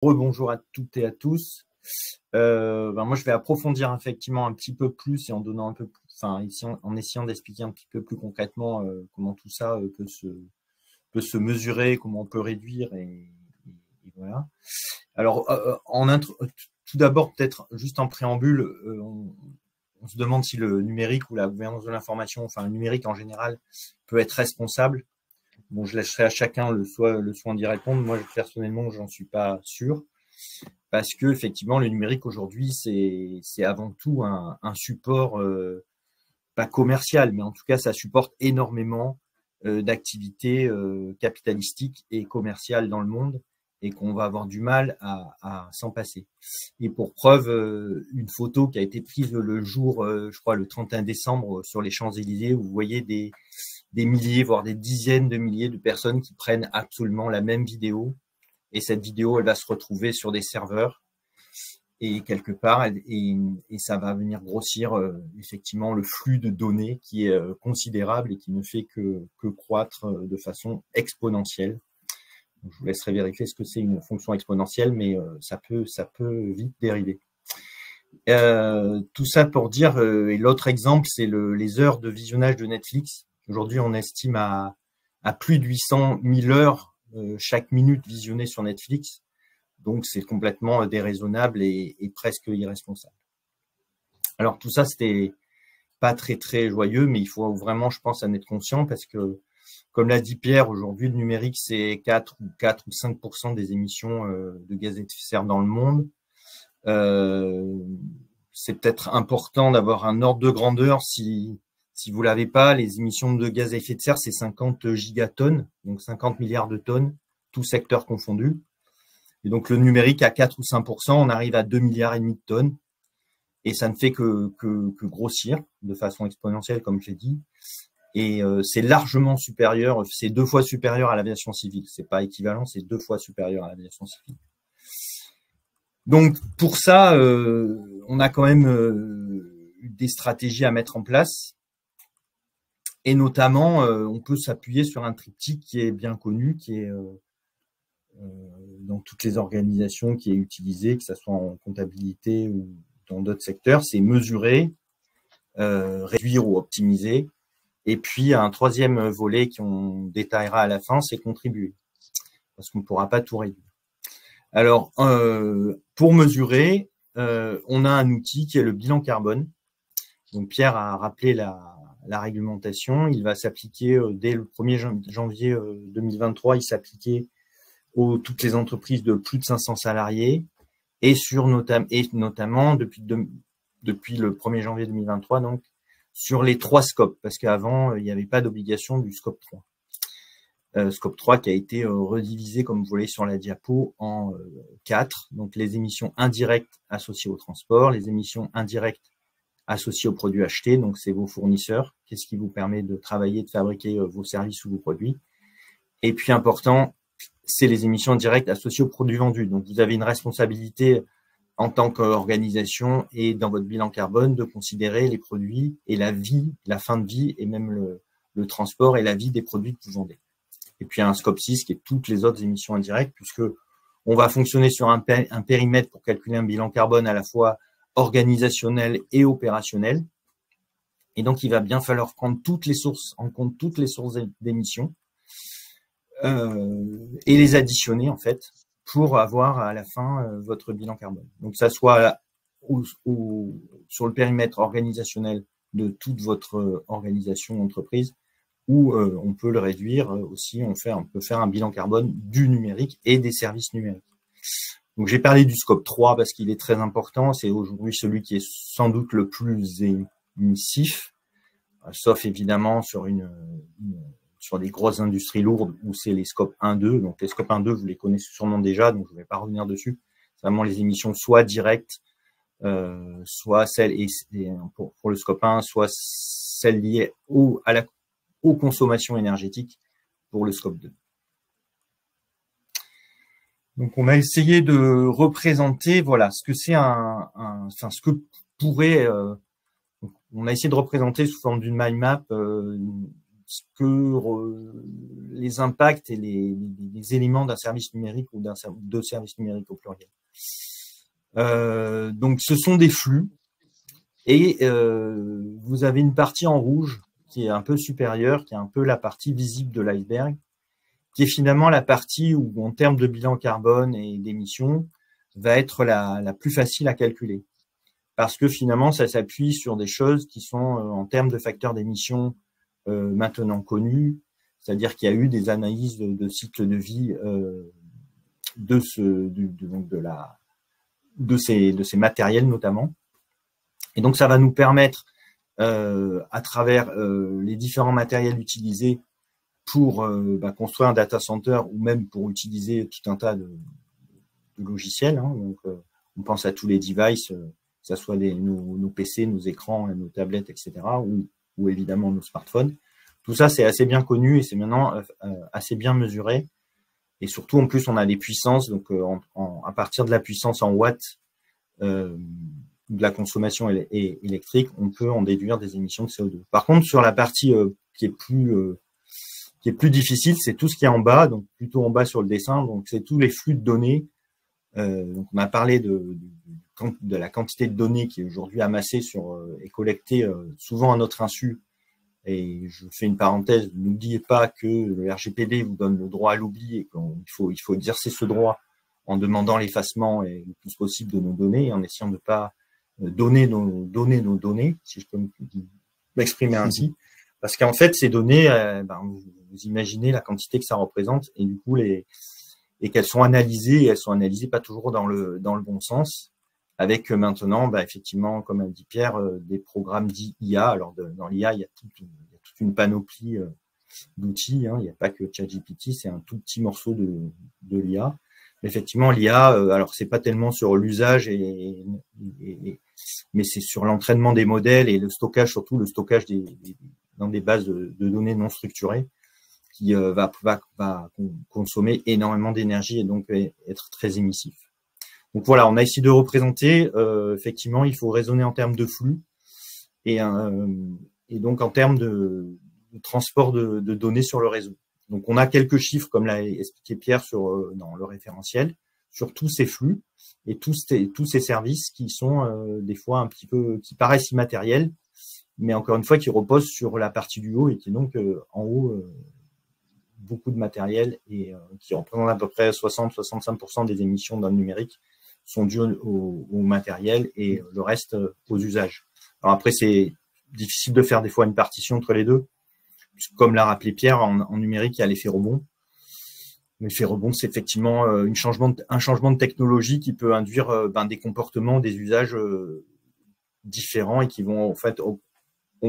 Rebonjour à toutes et à tous. Moi, je vais approfondir effectivement un petit peu plus et en donnant un peu plus, enfin, ici, en essayant d'expliquer un petit peu plus concrètement comment tout ça peut se mesurer, comment on peut réduire et voilà. Alors, tout d'abord, peut-être juste en préambule, on se demande si le numérique ou la gouvernance de l'information, enfin le numérique en général, peut être responsable. Bon, je laisserai à chacun le soin d'y répondre. Moi, personnellement, j'en suis pas sûr. Parce que effectivement, le numérique aujourd'hui, c'est avant tout un support pas commercial, mais en tout cas, ça supporte énormément d'activités capitalistiques et commerciales dans le monde, et qu'on va avoir du mal à s'en passer. Et pour preuve, une photo qui a été prise le jour, je crois, le 31 décembre sur les Champs-Élysées, où vous voyez des milliers, voire des dizaines de milliers de personnes qui prennent absolument la même vidéo. Et cette vidéo, elle va se retrouver sur des serveurs et quelque part, et ça va venir grossir effectivement le flux de données qui est considérable et qui ne fait que croître de façon exponentielle. Donc, je vous laisserai vérifier ce que c'est une fonction exponentielle, mais ça peut vite dériver. Tout ça pour dire, et l'autre exemple, c'est les heures de visionnage de Netflix. Aujourd'hui, on estime à plus de 800 000 heures chaque minute visionnée sur Netflix. Donc, c'est complètement déraisonnable et presque irresponsable. Alors, tout ça, c'était pas très, très joyeux, mais il faut vraiment, je pense, en être conscient parce que, comme l'a dit Pierre, aujourd'hui, le numérique, c'est 4 ou 5% des émissions de gaz à effet de serre dans le monde. C'est peut-être important d'avoir un ordre de grandeur. Si vous l'avez pas, les émissions de gaz à effet de serre, c'est 50 gigatonnes, donc 50 milliards de tonnes, tout secteur confondu. Et donc, le numérique, à 4 ou 5%, on arrive à 2,5 milliards de tonnes. Et ça ne fait que grossir de façon exponentielle, comme je l'ai dit. Et c'est largement supérieur, c'est 2 fois supérieur à l'aviation civile. C'est pas équivalent, c'est 2 fois supérieur à l'aviation civile. Donc, pour ça, on a quand même des stratégies à mettre en place. Et notamment, on peut s'appuyer sur un triptyque qui est bien connu, qui est dans toutes les organisations qui est utilisé, que ce soit en comptabilité ou dans d'autres secteurs, c'est mesurer, réduire ou optimiser. Et puis, un troisième volet qu'on détaillera à la fin, c'est contribuer, parce qu'on ne pourra pas tout réduire. Alors, pour mesurer, on a un outil qui est le bilan carbone. Donc, Pierre a rappelé la réglementation. Il va s'appliquer dès le 1er janvier 2023, il s'appliquait toutes les entreprises de plus de 500 salariés et notamment depuis le 1er janvier 2023, donc sur les 3 scopes, parce qu'avant, il n'y avait pas d'obligation du scope 3. Scope 3 qui a été redivisé, comme vous voyez sur la diapo, en 4. Donc, les émissions indirectes associées au transport, les émissions indirectes associées aux produits achetés, donc c'est vos fournisseurs, qu'est-ce qui vous permet de travailler, de fabriquer vos services ou vos produits. Et puis, important, c'est les émissions directes associées aux produits vendus. Donc, vous avez une responsabilité en tant qu'organisation et dans votre bilan carbone de considérer les produits et la fin de vie et même le transport et la vie des produits que vous vendez. Et puis, un scope 6 qui est toutes les autres émissions indirectes, puisque on va fonctionner sur un périmètre pour calculer un bilan carbone à la fois organisationnel et opérationnel. Et donc, il va bien falloir prendre en compte toutes les sources d'émissions et les additionner, en fait, pour avoir à la fin votre bilan carbone. Donc, ça soit sur le périmètre organisationnel de toute votre organisation, entreprise, ou on peut le réduire aussi, on peut faire un bilan carbone du numérique et des services numériques. Donc, j'ai parlé du scope 3 parce qu'il est très important, c'est aujourd'hui celui qui est sans doute le plus émissif, sauf évidemment sur des grosses industries lourdes où c'est les scopes 1-2. Donc, les scopes 1-2, vous les connaissez sûrement déjà, donc je ne vais pas revenir dessus. C'est vraiment les émissions soit directes, soit celles, pour le scope 1, soit celles liées aux consommations énergétiques pour le scope 2. Donc, on a essayé de représenter, voilà, ce que c'est ce que pourrait, on a essayé de représenter sous forme d'une mind map les impacts et les éléments d'un service numérique ou de services numériques au pluriel. Donc, ce sont des flux et vous avez une partie en rouge qui est un peu supérieure, qui est un peu la partie visible de l'iceberg, qui est finalement la partie où, en termes de bilan carbone et d'émissions, va être la plus facile à calculer. Parce que finalement, ça s'appuie sur des choses qui sont, en termes de facteurs d'émissions, maintenant connus, c'est-à-dire qu'il y a eu des analyses de cycle de vie de ces matériels notamment. Et donc, ça va nous permettre, à travers les différents matériels utilisés pour construire un data center ou même pour utiliser tout un tas de logiciels. Hein. Donc, on pense à tous les devices, que ce soit nos PC, nos écrans, nos tablettes, etc., ou évidemment nos smartphones. Tout ça, c'est assez bien connu et c'est maintenant assez bien mesuré. Et surtout, en plus, on a des puissances. Donc, à partir de la puissance en watts de la consommation électrique, on peut en déduire des émissions de CO2. Par contre, sur la partie qui est plus difficile, c'est tout ce qui est en bas, donc plutôt en bas sur le dessin. Donc, c'est tous les flux de données. Donc, on a parlé de la quantité de données qui est aujourd'hui amassée et collectée souvent à notre insu. Et je fais une parenthèse, n'oubliez pas que le RGPD vous donne le droit à l'oubli et qu'il faut exercer ce droit en demandant l'effacement le plus possible de nos données et en essayant de ne pas donner nos données, si je peux m'exprimer ainsi. Parce qu'en fait, ces données, vous imaginez la quantité que ça représente et du coup, et qu'elles sont analysées, et elles sont analysées pas toujours dans le bon sens, avec maintenant, effectivement, comme a dit Pierre, des programmes dits IA. Alors, dans l'IA, il y a toute une panoplie d'outils. Hein. Il n'y a pas que ChatGPT, c'est un tout petit morceau de l'IA. Mais effectivement, l'IA, alors c'est pas tellement sur l'usage, mais c'est sur l'entraînement des modèles et le stockage, surtout le stockage dans des bases de données non structurées, qui va consommer énormément d'énergie et donc être très émissif. Donc voilà, on a essayé de représenter, effectivement, il faut raisonner en termes de flux et donc en termes de transport de données sur le réseau. Donc on a quelques chiffres, comme l'a expliqué Pierre dans le référentiel, sur tous ces flux et tous ces services qui sont des fois un petit peu, qui paraissent immatériels, mais encore une fois qui reposent sur la partie du haut et qui est donc en haut beaucoup de matériel et qui représente à peu près 60-65% des émissions dans le numérique sont dues au matériel et le reste aux usages. Alors après, c'est difficile de faire des fois une partition entre les deux. Comme l'a rappelé Pierre, en numérique, il y a l'effet rebond. L'effet rebond, c'est effectivement un changement de technologie qui peut induire des comportements, des usages différents et qui vont, en fait, on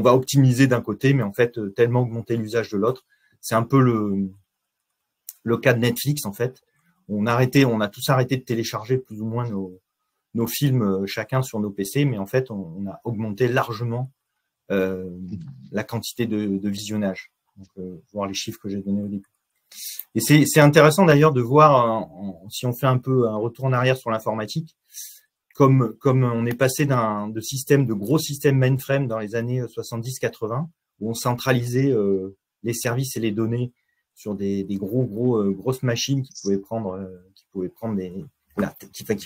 va optimiser d'un côté, mais en fait, tellement augmenter l'usage de l'autre. C'est un peu le cas de Netflix, en fait. On a tous arrêté de télécharger plus ou moins nos films chacun sur nos PC, mais en fait, on a augmenté largement la quantité de visionnage. Donc, voir les chiffres que j'ai donnés au début. Et c'est intéressant d'ailleurs de voir, si on fait un peu un retour en arrière sur l'informatique, comme on est passé de gros systèmes mainframe dans les années 70-80, où on centralisait les services et les données sur des grosses machines qui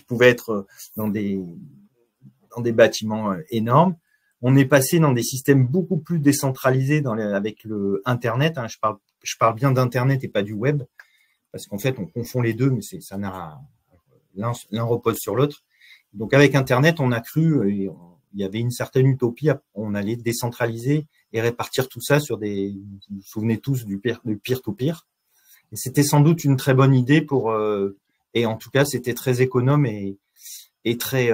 pouvaient être dans des bâtiments énormes. On est passé dans des systèmes beaucoup plus décentralisés avec le Internet. Hein, je parle bien d'Internet et pas du web, parce qu'en fait, on confond les deux, mais l'un repose sur l'autre. Donc, avec Internet, on a cru, il y avait une certaine utopie, on allait décentraliser et répartir tout ça sur vous vous souvenez tous du peer-to-peer. Et c'était sans doute une très bonne idée et en tout cas, c'était très économe et très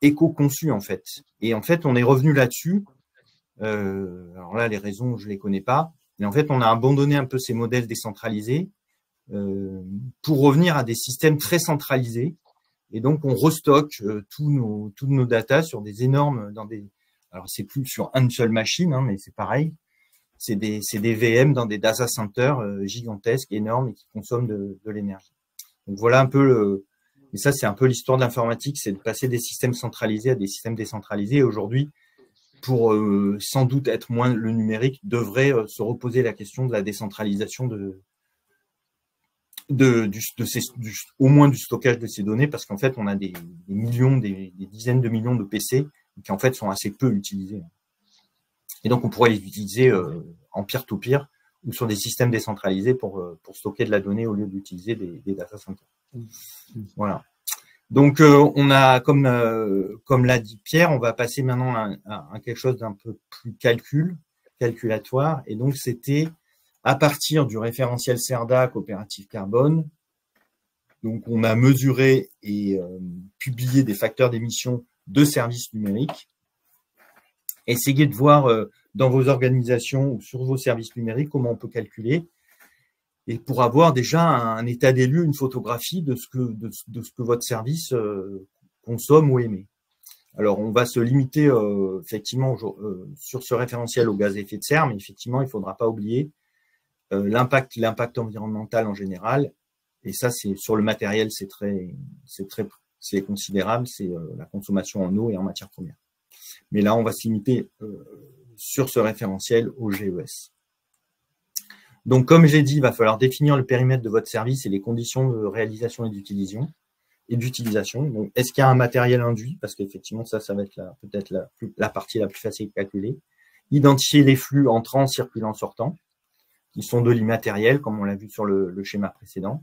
éco-conçu, en fait. Et en fait, on est revenu là-dessus. Alors là, les raisons, je les connais pas. Mais en fait, on a abandonné un peu ces modèles décentralisés pour revenir à des systèmes très centralisés. Et donc, on restocke tous nos data sur des énormes, alors c'est plus sur une seule machine, hein, mais c'est pareil. C'est des VM dans des data centers gigantesques, énormes et qui consomment de l'énergie. Donc voilà un peu et ça, c'est un peu l'histoire de l'informatique, c'est de passer des systèmes centralisés à des systèmes décentralisés. Et aujourd'hui, pour sans doute être moins le numérique, devrait se reposer la question de la décentralisation au moins du stockage de ces données, parce qu'en fait, on a des millions, des dizaines de millions de PC qui en fait sont assez peu utilisés. Et donc, on pourrait les utiliser en peer-to-peer ou sur des systèmes décentralisés pour stocker de la donnée au lieu d'utiliser des data centers. Voilà. Donc, on a, comme l'a dit Pierre, on va passer maintenant à quelque chose d'un peu plus calculatoire. Et donc, c'était à partir du référentiel CERDA coopérative carbone. Donc, on a mesuré et publié des facteurs d'émission de services numériques. Essayez de voir dans vos organisations ou sur vos services numériques comment on peut calculer, et pour avoir déjà un état des lieux, une photographie de ce que votre service consomme ou émet. Alors, on va se limiter effectivement sur ce référentiel aux gaz à effet de serre, mais effectivement, il ne faudra pas oublier l'impact environnemental en général. Et ça, c'est sur le matériel, c'est considérable, c'est la consommation en eau et en matières premières. Mais là, on va se limiter sur ce référentiel au GES. Donc, comme j'ai dit, il va falloir définir le périmètre de votre service et les conditions de réalisation et d'utilisation. Donc, est-ce qu'il y a un matériel induit? Parce qu'effectivement, ça va être peut-être la partie la plus facile à calculer. Identifier les flux entrants, circulants, sortants, qui sont de l'immatériel, comme on l'a vu sur le schéma précédent.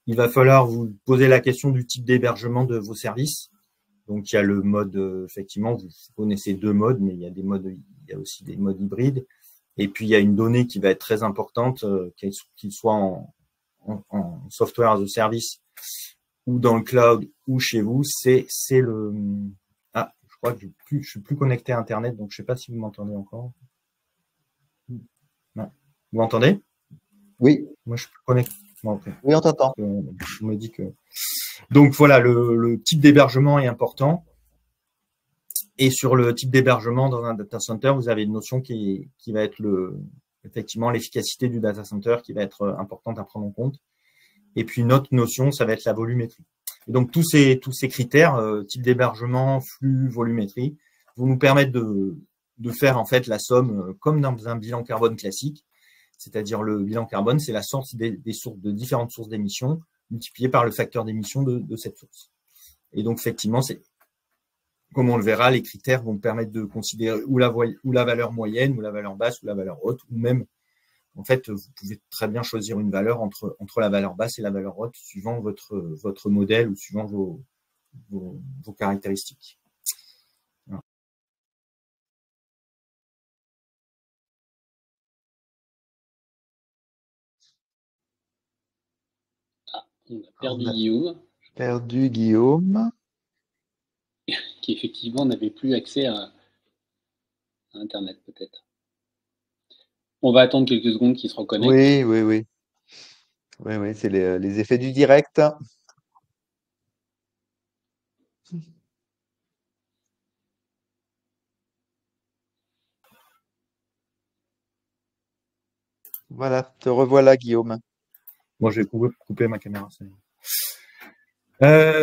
Il va falloir vous poser la question du type d'hébergement de vos services. Donc, il y a le mode, effectivement, vous connaissez deux modes, mais il y a aussi des modes hybrides. Et puis, il y a une donnée qui va être très importante, qu'il soit en software as a service ou dans le cloud ou chez vous, c'est le… Ah, je crois que je suis plus connecté à Internet, donc je ne sais pas si vous m'entendez encore. Non. Vous m'entendez? Oui. Moi, je suis plus connecté. Bon, okay. Oui, on t'entend. On me dit que… Donc, voilà, le type d'hébergement est important. Et sur le type d'hébergement dans un data center, vous avez une notion qui va être effectivement l'efficacité du data center qui va être importante à prendre en compte. Et puis une autre notion, ça va être la volumétrie. Et donc tous ces critères, type d'hébergement, flux, volumétrie, vont nous permettre de faire en fait la somme comme dans un bilan carbone classique. C'est-à-dire le bilan carbone, c'est la source de différentes sources d'émissions multipliées par le facteur d'émission de cette source. Et donc effectivement, comme on le verra, les critères vont permettre de considérer ou la valeur moyenne, ou la valeur basse, ou la valeur haute, ou même, en fait, vous pouvez très bien choisir une valeur entre la valeur basse et la valeur haute, suivant votre modèle ou suivant vos caractéristiques. Voilà. Ah, on a perdu Guillaume. Perdu Guillaume. Qui effectivement n'avait plus accès à Internet, peut-être. On va attendre quelques secondes qu'il se reconnecte. Oui. Oui, c'est les effets du direct. Voilà, te revoilà, Guillaume. Bon, je vais couper ma caméra.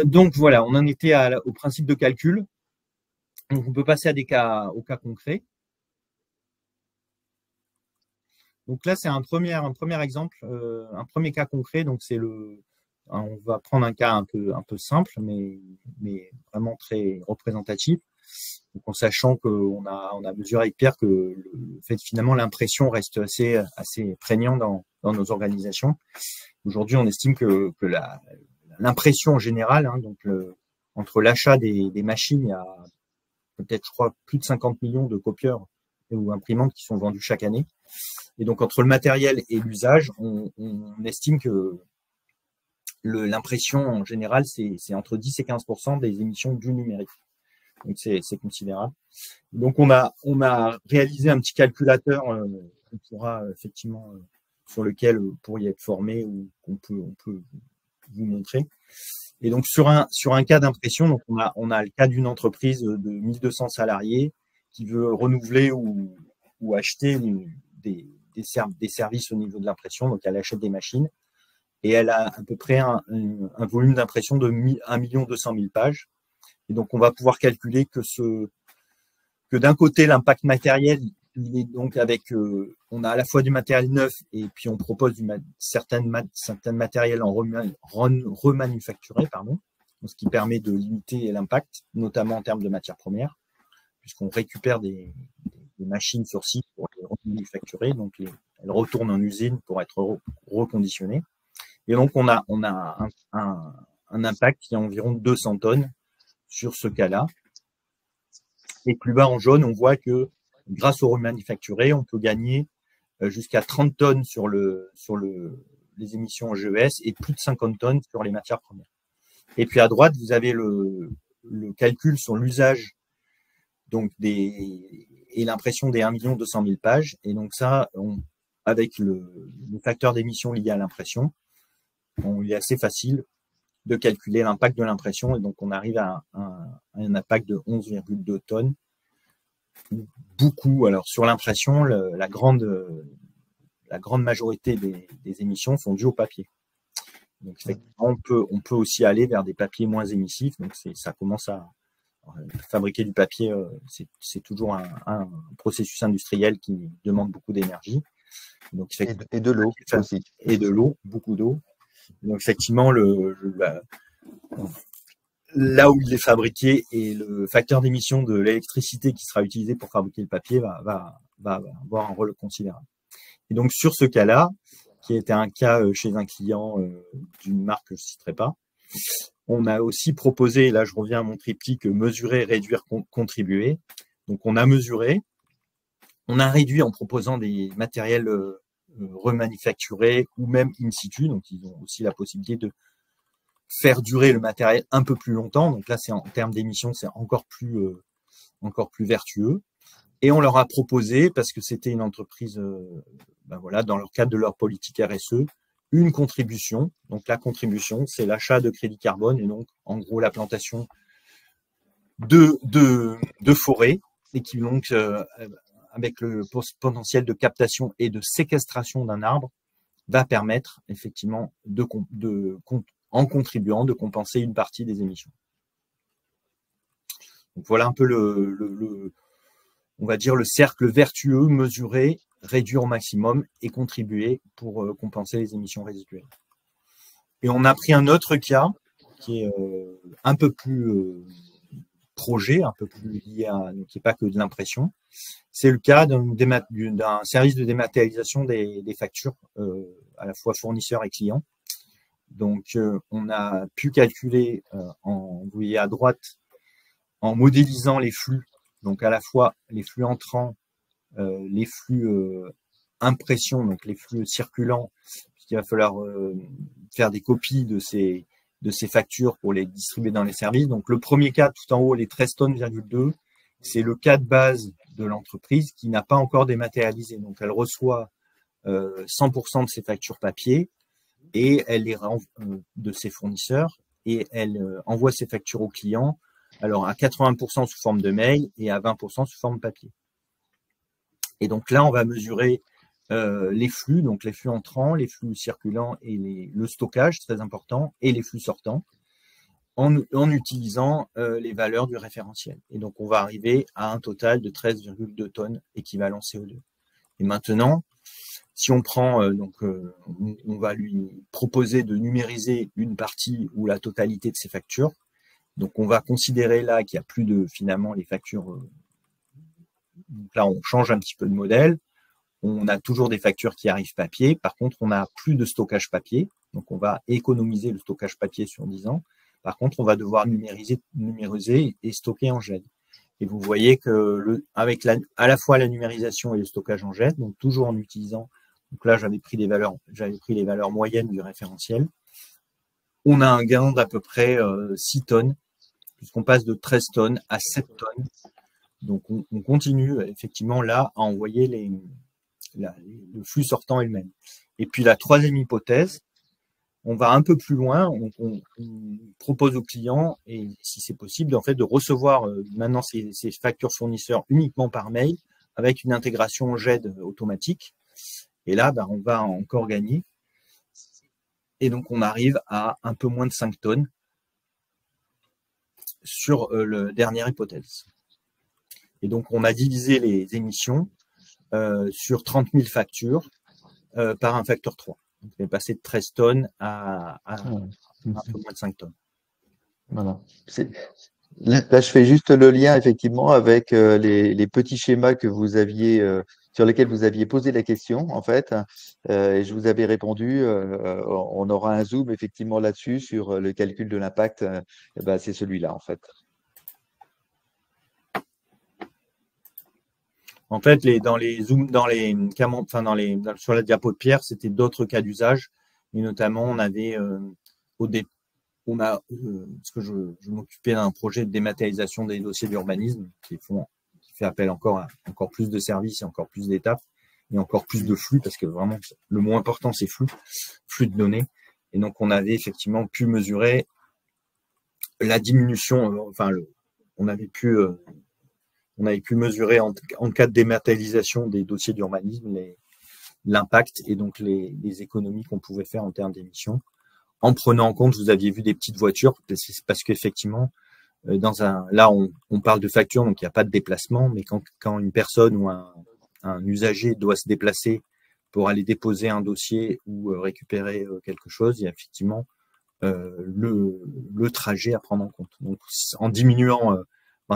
Donc voilà, on en était au principe de calcul. Donc on peut passer aux cas concrets. Donc là, c'est un premier exemple, un premier cas concret. Donc c'est on va prendre un cas un peu simple, mais vraiment très représentatif. Donc en sachant qu'on a mesuré avec Pierre que le fait finalement l'impression reste assez prégnant dans nos organisations. Aujourd'hui, on estime que l'impression en général, hein, donc entre l'achat des machines, il y a peut-être, je crois, plus de 50 millions de copieurs ou imprimantes qui sont vendus chaque année. Et donc, entre le matériel et l'usage, on estime que l'impression en général, c'est entre 10 et 15% des émissions du numérique. Donc, c'est considérable. Donc, on a réalisé un petit calculateur qu'on pourra effectivement, sur lequel vous pourriez être formé ou qu'on peut vous montrer. Et donc, sur un cas d'impression, donc on a le cas d'une entreprise de 1200 salariés qui veut renouveler ou acheter des services au niveau de l'impression. Donc, elle achète des machines et elle a à peu près un volume d'impression de 1 200 000 pages. Et donc, on va pouvoir calculer que que d'un côté, l'impact matériel, il est donc avec, on a à la fois du matériel neuf et puis on propose certaines matériels en remanufacturé, pardon, ce qui permet de limiter l'impact, notamment en termes de matières premières, puisqu'on récupère des machines sur site pour les remanufacturer, donc elles retournent en usine pour être reconditionnées. Et donc on a un impact qui est environ 200 tonnes sur ce cas-là. Et plus bas en jaune, on voit que grâce au remanufacturé, on peut gagner jusqu'à 30 tonnes sur les émissions en GES et plus de 50 tonnes sur les matières premières. Et puis à droite, vous avez le calcul sur l'usage donc et l'impression des 1 200 000 pages. Et donc ça, avec le facteur d'émission lié à l'impression, il est assez facile de calculer l'impact de l'impression. Et donc on arrive à un impact de 11,2 tonnes. Beaucoup. Alors sur l'impression, la grande majorité des émissions sont dues au papier. Donc effectivement, on peut aussi aller vers des papiers moins émissifs. Donc ça commence à fabriquer du papier, c'est toujours un processus industriel qui demande beaucoup d'énergie. Donc et de l'eau aussi. Et de l'eau, beaucoup d'eau. Donc effectivement, là où il est fabriqué et le facteur d'émission de l'électricité qui sera utilisé pour fabriquer le papier va avoir un rôle considérable. Et donc sur ce cas-là, qui était un cas chez un client d'une marque que je ne citerai pas, on a aussi proposé, là je reviens à mon triptyque, mesurer, réduire, contribuer. Donc on a mesuré, on a réduit en proposant des matériels remanufacturés ou même in situ, donc ils ont aussi la possibilité de faire durer le matériel un peu plus longtemps. Donc là, c'est en termes d'émissions, c'est encore plus vertueux. Et on leur a proposé, parce que c'était une entreprise, dans leur cadre de leur politique RSE, une contribution. Donc la contribution, c'est l'achat de crédit carbone et donc en gros la plantation de forêts et qui donc avec le potentiel de captation et de séquestration d'un arbre va permettre effectivement en contribuant de compenser une partie des émissions. Donc voilà un peu on va dire le cercle vertueux, mesurer, réduire au maximum et contribuer pour compenser les émissions résiduelles. Et on a pris un autre cas qui est un peu plus projet, un peu plus lié qui n'est pas que de l'impression. C'est le cas d'un service de dématérialisation des factures, à la fois fournisseurs et clients. Donc, on a pu calculer, vous voyez à droite, en modélisant les flux, donc à la fois les flux entrants, les flux impression, donc les flux circulants, puisqu'il va falloir faire des copies de ces factures pour les distribuer dans les services. Donc, le premier cas, tout en haut, les 13 tonnes,2, c'est le cas de base de l'entreprise qui n'a pas encore dématérialisé. Donc, elle reçoit 100% de ses factures papier et elle les rend de ses fournisseurs et elle envoie ses factures aux clients, alors à 80% sous forme de mail et à 20% sous forme papier. Et donc là, on va mesurer les flux, donc les flux entrants, les flux circulants et le stockage, très important, et les flux sortants, en utilisant les valeurs du référentiel. Et donc, on va arriver à un total de 13,2 tonnes équivalent CO2. Et maintenant, si on prend, on va lui proposer de numériser une partie ou la totalité de ses factures. Donc, on va considérer là qu'il n'y a plus de, finalement, les factures. Donc là, on change un petit peu de modèle. On a toujours des factures qui arrivent papier. Par contre, on n'a plus de stockage papier. Donc, on va économiser le stockage papier sur 10 ans. Par contre, on va devoir numériser et stocker en jet. Et vous voyez que avec à la fois la numérisation et le stockage en jet, donc toujours en utilisant, donc là j'avais pris les valeurs moyennes du référentiel, on a un gain d'à peu près 6 tonnes, puisqu'on passe de 13 tonnes à 7 tonnes. Donc on continue effectivement là à envoyer le flux sortant est le même. Et puis la troisième hypothèse, on va un peu plus loin, on propose aux clients, et si c'est possible, en fait, de recevoir maintenant ces factures fournisseurs uniquement par mail, avec une intégration GED automatique. Et là, on va encore gagner. Et donc, on arrive à un peu moins de 5 tonnes sur la dernière hypothèse. Et donc, on a divisé les émissions sur 30 000 factures par un facteur 3. Donc, on est passé de 13 tonnes à un peu moins de 5 tonnes. Voilà. Là, je fais juste le lien effectivement avec les petits schémas que vous aviez sur lesquels vous aviez posé la question en fait, et je vous avais répondu. On aura un zoom effectivement là-dessus sur le calcul de l'impact. Ben, c'est celui-là en fait. En fait, sur la diapo de Pierre, c'était d'autres cas d'usage, et notamment on avait parce que je m'occupais d'un projet de dématérialisation des dossiers d'urbanisme qui fait appel encore à encore plus de services et encore plus d'étapes et encore plus de flux, parce que vraiment le mot important c'est flux de données. Et donc on avait effectivement pu mesurer la diminution, on avait pu mesurer en cas de dématérialisation des dossiers d'urbanisme l'impact et donc les économies qu'on pouvait faire en termes d'émissions, en prenant en compte, vous aviez vu des petites voitures, parce qu'effectivement, là, on parle de facture, donc il n'y a pas de déplacement, mais quand une personne ou un usager doit se déplacer pour aller déposer un dossier ou récupérer quelque chose, il y a effectivement le trajet à prendre en compte. Donc, en diminuant,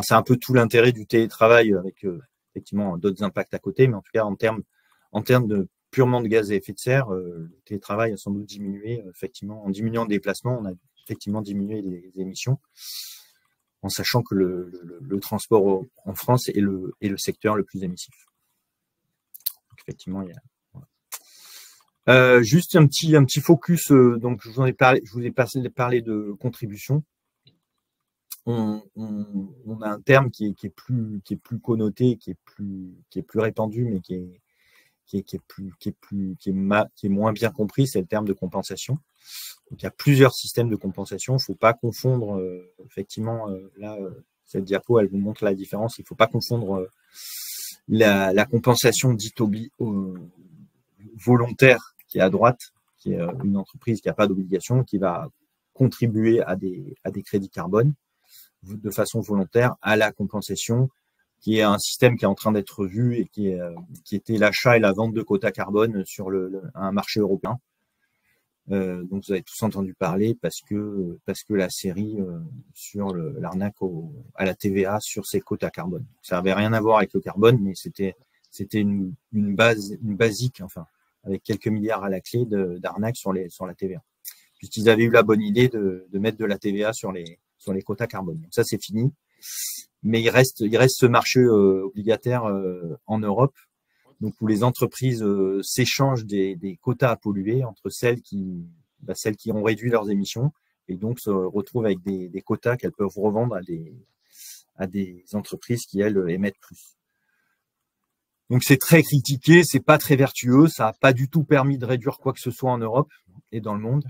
c'est un peu tout l'intérêt du télétravail avec effectivement d'autres impacts à côté, mais en tout cas, en termes de purement de gaz à effet de serre, le télétravail a sans doute diminué. Effectivement, en diminuant le déplacement, on a effectivement diminué les émissions, en sachant que le transport en France est le secteur le plus émissif. Donc, effectivement, il y a juste un petit focus. Donc, je vous ai parlé de contribution. On a un terme qui est plus connoté, qui est plus répandu, mais qui est moins bien compris, c'est le terme de compensation. Donc, il y a plusieurs systèmes de compensation. Il ne faut pas confondre, effectivement, cette diapo, elle vous montre la différence. Il ne faut pas confondre la compensation dite volontaire qui est à droite, qui est une entreprise qui n'a pas d'obligation, qui va contribuer à des crédits carbone de façon volontaire, à la compensation qui est un système qui est en train d'être vu et qui était l'achat et la vente de quotas carbone sur un marché européen. Donc vous avez tous entendu parler parce que la série sur l'arnaque à la TVA sur ces quotas carbone. Ça n'avait rien à voir avec le carbone, mais c'était une basique, enfin, avec quelques milliards à la clé d'arnaque sur la TVA. Puisqu'ils avaient eu la bonne idée de mettre de la TVA sur les quotas carbone. Donc ça, c'est fini. Mais il reste ce marché obligataire en Europe, donc où les entreprises s'échangent des quotas à polluer entre celles qui ont réduit leurs émissions et donc se retrouvent avec des quotas qu'elles peuvent revendre à des entreprises qui, elles, émettent plus. Donc c'est très critiqué, c'est pas très vertueux, ça n'a pas du tout permis de réduire quoi que ce soit en Europe et dans le monde.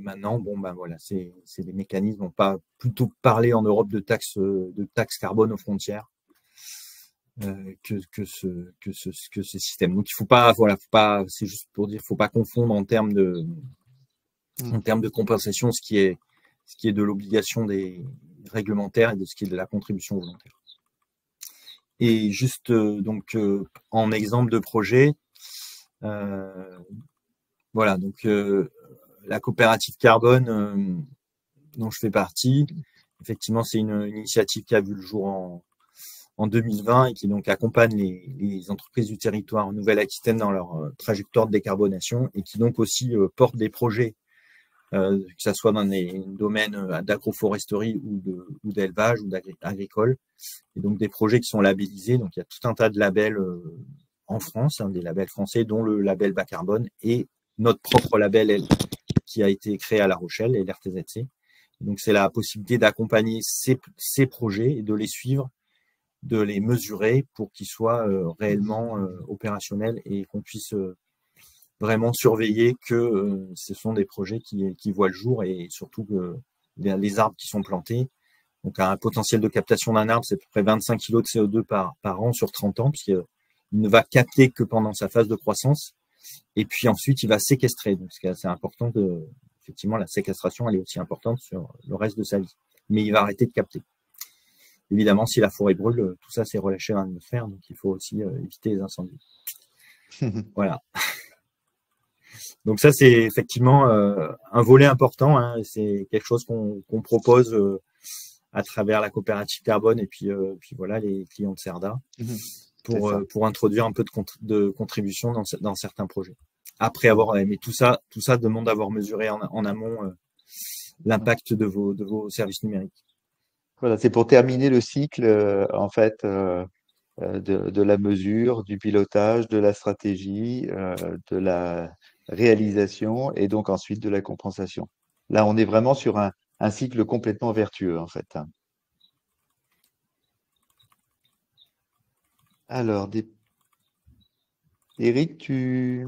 Maintenant, voilà, c'est des mécanismes. On va plutôt parler en Europe de taxes carbone aux frontières que ce système. Donc il faut pas, c'est juste pour dire, faut pas confondre en termes de compensation ce qui est de l'obligation des réglementaires et de ce qui est de la contribution volontaire. Et juste en exemple de projet, voilà, donc la coopérative carbone dont je fais partie, effectivement, c'est une initiative qui a vu le jour en 2020 et qui donc accompagne les entreprises du territoire en Nouvelle-Aquitaine dans leur trajectoire de décarbonation et qui donc aussi porte des projets, que ce soit dans des domaines d'agroforesterie ou d'élevage ou d'agricole, et donc des projets qui sont labellisés. Donc il y a tout un tas de labels en France, des labels français, dont le label bas carbone et notre propre label qui a été créé à La Rochelle, l'RTZC. Donc c'est la possibilité d'accompagner ces projets et de les suivre, de les mesurer pour qu'ils soient réellement opérationnels et qu'on puisse vraiment surveiller que ce sont des projets qui voient le jour et surtout que les arbres qui sont plantés, donc un potentiel de captation d'un arbre, c'est à peu près 25 kg de CO2 par an sur 30 ans, puisqu'il ne va capter que pendant sa phase de croissance. Et puis ensuite, il va séquestrer. Donc, c'est important effectivement, la séquestration, elle est aussi importante sur le reste de sa vie. Mais il va arrêter de capter. évidemment, si la forêt brûle, tout ça c'est relâché dans l'atmosphère, donc il faut aussi éviter les incendies. Voilà. Donc ça, c'est effectivement un volet important, hein, c'est quelque chose qu'on propose à travers la coopérative carbone et puis voilà les clients de CERDA pour introduire un peu de contribution dans certains projets. Après avoir, mais tout ça demande d'avoir mesuré en amont l'impact de vos services numériques. Voilà, c'est pour terminer le cycle en fait de la mesure, du pilotage, de la stratégie, de la réalisation et donc ensuite de la compensation. Là, on est vraiment sur un cycle complètement vertueux en fait. Alors, Eric, tu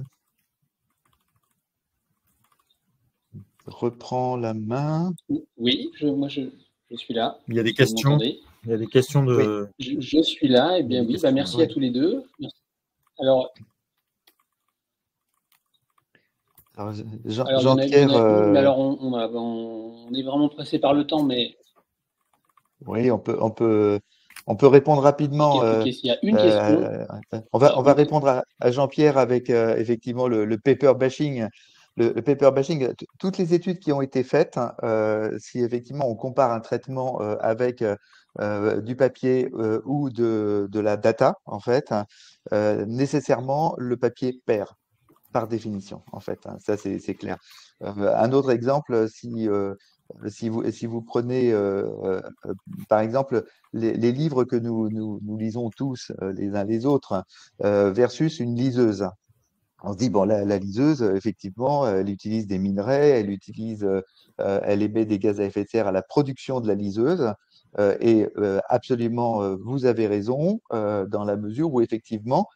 reprends la main. Oui, moi je suis là. Il y a des questions. Il y a des questions de. Oui, je suis là. Eh bien oui, merci à tous les deux. Merci. Alors Jean-Pierre. Alors on est vraiment pressé par le temps, mais. Oui, on peut répondre rapidement. Il y a une question. On va répondre à Jean-Pierre avec effectivement le paper bashing. Le paper bashing, toutes les études qui ont été faites, si effectivement on compare un traitement avec du papier ou de la data, en fait, nécessairement le papier perd par définition, en fait. Ça, c'est clair. Un autre exemple, si vous prenez, par exemple, les livres que nous lisons tous les uns les autres versus une liseuse. On se dit, bon, la liseuse, effectivement, elle utilise des minerais, elle émet des gaz à effet de serre à la production de la liseuse. Et absolument, vous avez raison, dans la mesure où, effectivement,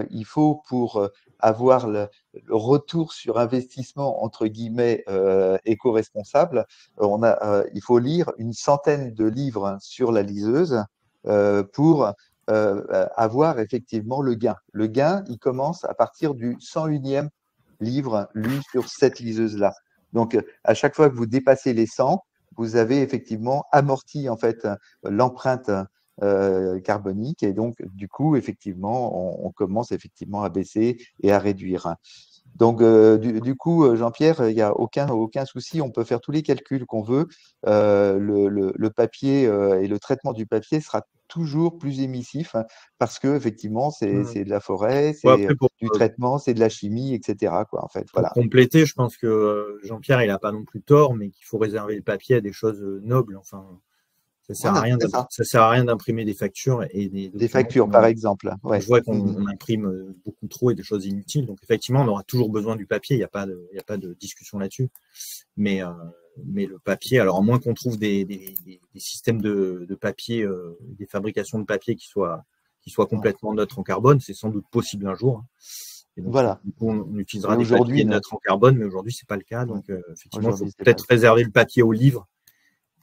il faut, pour avoir le retour sur investissement, entre guillemets, éco-responsable, il faut lire une centaine de livres sur la liseuse pour avoir effectivement le gain. Le gain, il commence à partir du 101e livre lu sur cette liseuse-là. Donc, à chaque fois que vous dépassez les 100, vous avez effectivement amorti en fait l'empreinte carbonique et donc du coup effectivement on commence effectivement à baisser et à réduire. Donc du coup Jean-Pierre, il n'y a aucun souci, on peut faire tous les calculs qu'on veut. Le papier et le traitement du papier sera toujours plus émissif parce que effectivement c'est de la forêt, c'est du traitement, c'est de la chimie, etc. quoi en fait. Pour compléter, je pense que Jean-Pierre il n'a pas non plus tort, mais qu'il faut réserver le papier à des choses nobles. Enfin, ça sert à rien d'imprimer des factures et des factures par exemple. Ouais. Je vois qu'on imprime beaucoup trop et des choses inutiles. Donc effectivement, on aura toujours besoin du papier. Il n'y a pas de discussion là-dessus. Mais le papier, alors à moins qu'on trouve des systèmes de papier, des fabrications de papier qui soient complètement neutres en carbone, c'est sans doute possible un jour. Et donc, voilà. Du coup, on utilisera des papiers neutres en carbone, mais aujourd'hui c'est pas le cas. Donc effectivement, il faut peut-être réserver le papier aux livres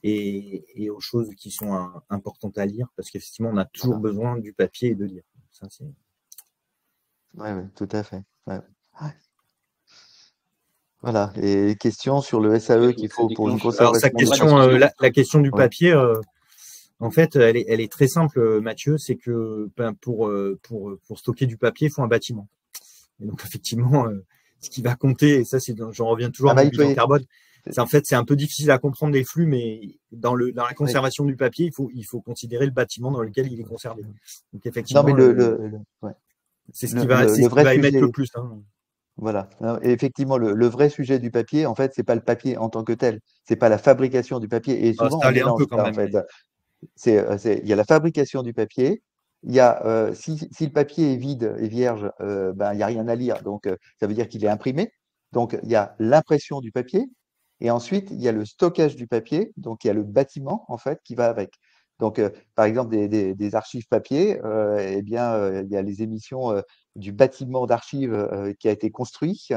et aux choses qui sont importantes à lire, parce qu'effectivement, on a toujours besoin du papier et de lire. Ça, oui, tout à fait. Ouais. Voilà, et questions sur le SAE qu'il faut pour une conservation. Alors, la question du papier, en fait, elle est très simple, Mathieu, c'est que pour stocker du papier, il faut un bâtiment. Et donc, effectivement, ce qui va compter, et ça, j'en reviens toujours à mon bilan carbone, c'est un peu difficile à comprendre des flux, mais dans la conservation du papier, il faut considérer le bâtiment dans lequel il est conservé. Donc effectivement, c'est ce qui va émettre le plus. Hein. Voilà. Et effectivement, le vrai sujet du papier, en fait, c'est pas le papier en tant que tel, c'est pas la fabrication du papier. Et souvent, on mélange ça, en fait. Il y a la fabrication du papier. Il y a si le papier est vide et vierge, il n'y a rien à lire. Donc, ça veut dire qu'il est imprimé. Donc, il y a l'impression du papier. Et ensuite, il y a le stockage du papier, donc il y a le bâtiment en fait qui va avec. Donc, par exemple, des archives papier, eh bien, il y a les émissions du bâtiment d'archives qui a été construit.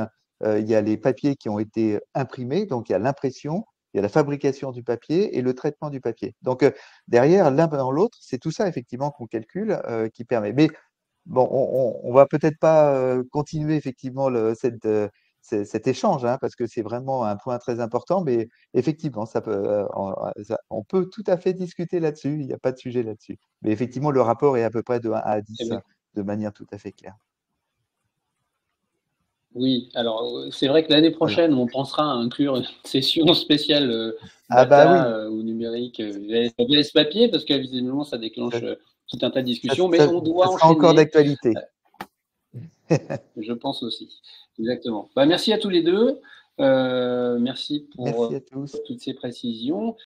Il y a les papiers qui ont été imprimés, donc il y a l'impression, il y a la fabrication du papier et le traitement du papier. Donc, derrière, l'un dans l'autre, c'est tout ça effectivement qu'on calcule qui permet. Mais bon, on va peut-être pas continuer effectivement cet échange, hein, parce que c'est vraiment un point très important. Mais effectivement, on peut tout à fait discuter là-dessus. Il n'y a pas de sujet là-dessus. Mais effectivement, le rapport est à peu près de 1 à 10 de manière tout à fait claire. Oui, alors c'est vrai que l'année prochaine, on pensera à inclure une session spéciale Ah data ou numérique VS papier, parce que visiblement, ça déclenche tout un tas de discussions, mais on doit ça sera encore d'actualité. Je pense aussi. Exactement. Bah, merci à tous les deux. Merci pour à tous. toutes ces précisions.